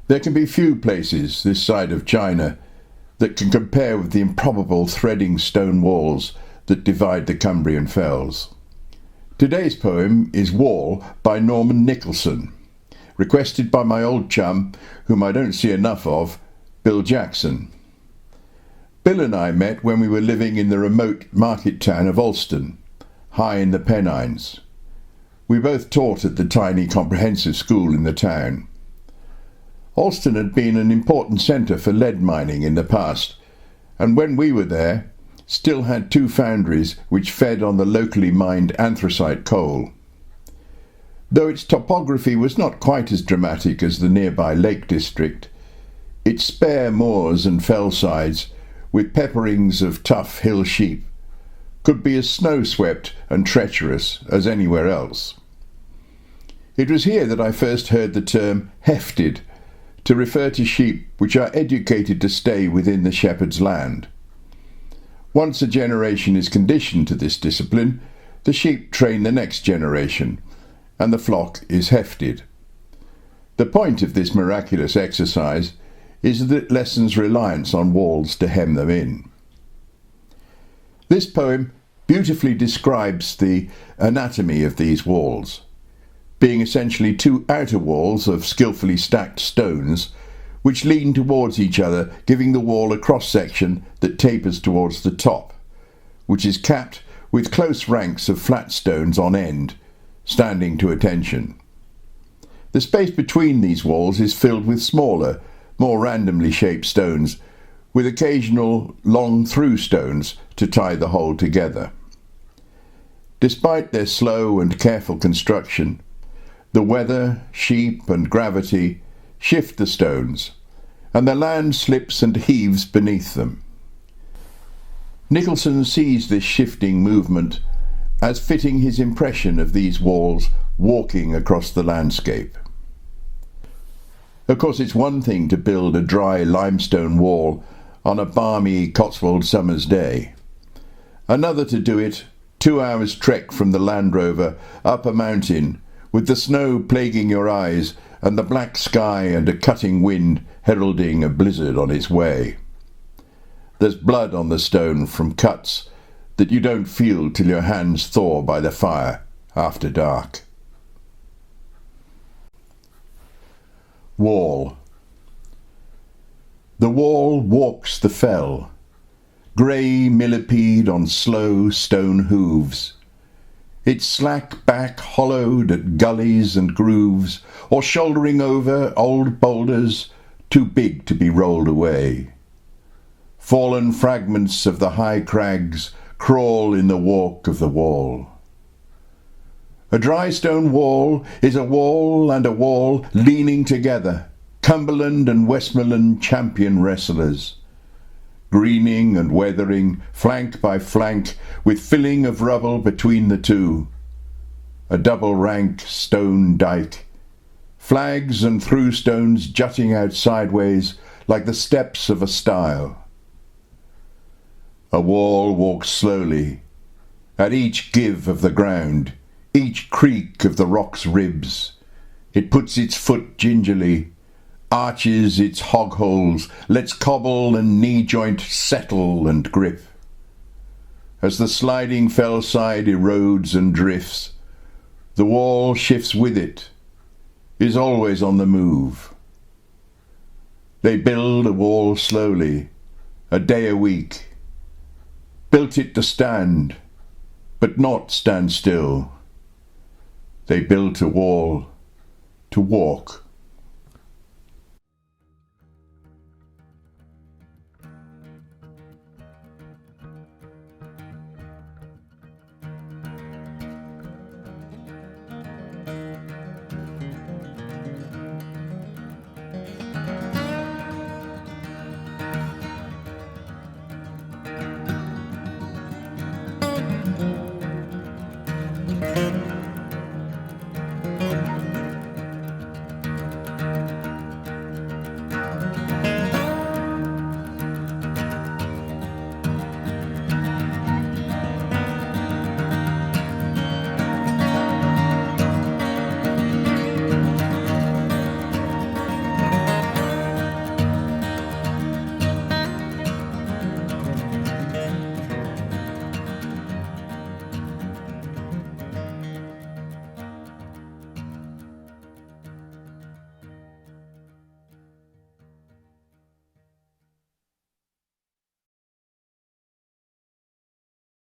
There can be few places this side of China that can compare with the improbable threading stone walls that divide the Cumbrian fells. Today's poem is Wall by Nicholson, requested by my old chum, whom I don't see enough of, Bill Jackson. Bill and I met when we were living in the remote market town of Alston, high in the Pennines. We both taught at the tiny comprehensive school in the town. Alston had been an important centre for lead mining in the past, and when we were there, still had two foundries which fed on the locally mined anthracite coal. Though its topography was not quite as dramatic as the nearby Lake District, its spare moors and fell sides, with pepperings of tough hill sheep, could be as snow-swept and treacherous as anywhere else. It was here that I first heard the term hefted, to refer to sheep which are educated to stay within the shepherd's land. Once a generation is conditioned to this discipline, the sheep train the next generation, and the flock is hefted. The point of this miraculous exercise is that it lessens reliance on walls to hem them in. This poem beautifully describes the anatomy of these walls, being essentially two outer walls of skillfully stacked stones which lean towards each other, giving the wall a cross-section that tapers towards the top, which is capped with close ranks of flat stones on end, standing to attention. The space between these walls is filled with smaller, more randomly shaped stones, with occasional long through stones to tie the whole together. Despite their slow and careful construction, the weather, sheep and gravity shift the stones, and the land slips and heaves beneath them. Nicholson sees this shifting movement as fitting his impression of these walls walking across the landscape. Of course, it's one thing to build a dry limestone wall on a balmy Cotswold summer's day, another to do it 2 hours' trek from the Land Rover up a mountain, with the snow plaguing your eyes and the black sky and a cutting wind heralding a blizzard on its way. There's blood on the stone from cuts that you don't feel till your hands thaw by the fire after dark. Wall. The wall walks the fell, grey millipede on slow stone hooves, its slack back hollowed at gullies and grooves, or shouldering over old boulders too big to be rolled away. Fallen fragments of the high crags crawl in the walk of the wall. A dry stone wall is a wall and a wall leaning together, Cumberland and Westmoreland champion wrestlers, greening and weathering, flank by flank, with filling of rubble between the two. A double rank stone dyke, flags and through stones jutting out sideways like the steps of a stile. A wall walks slowly, at each give of the ground, each creak of the rock's ribs. It puts its foot gingerly, arches its hog holes, lets cobble and knee joint settle and grip. As the sliding fell side erodes and drifts, the wall shifts with it, is always on the move. They build a wall slowly, a day a week, built it to stand, but not stand still. They built a wall to walk.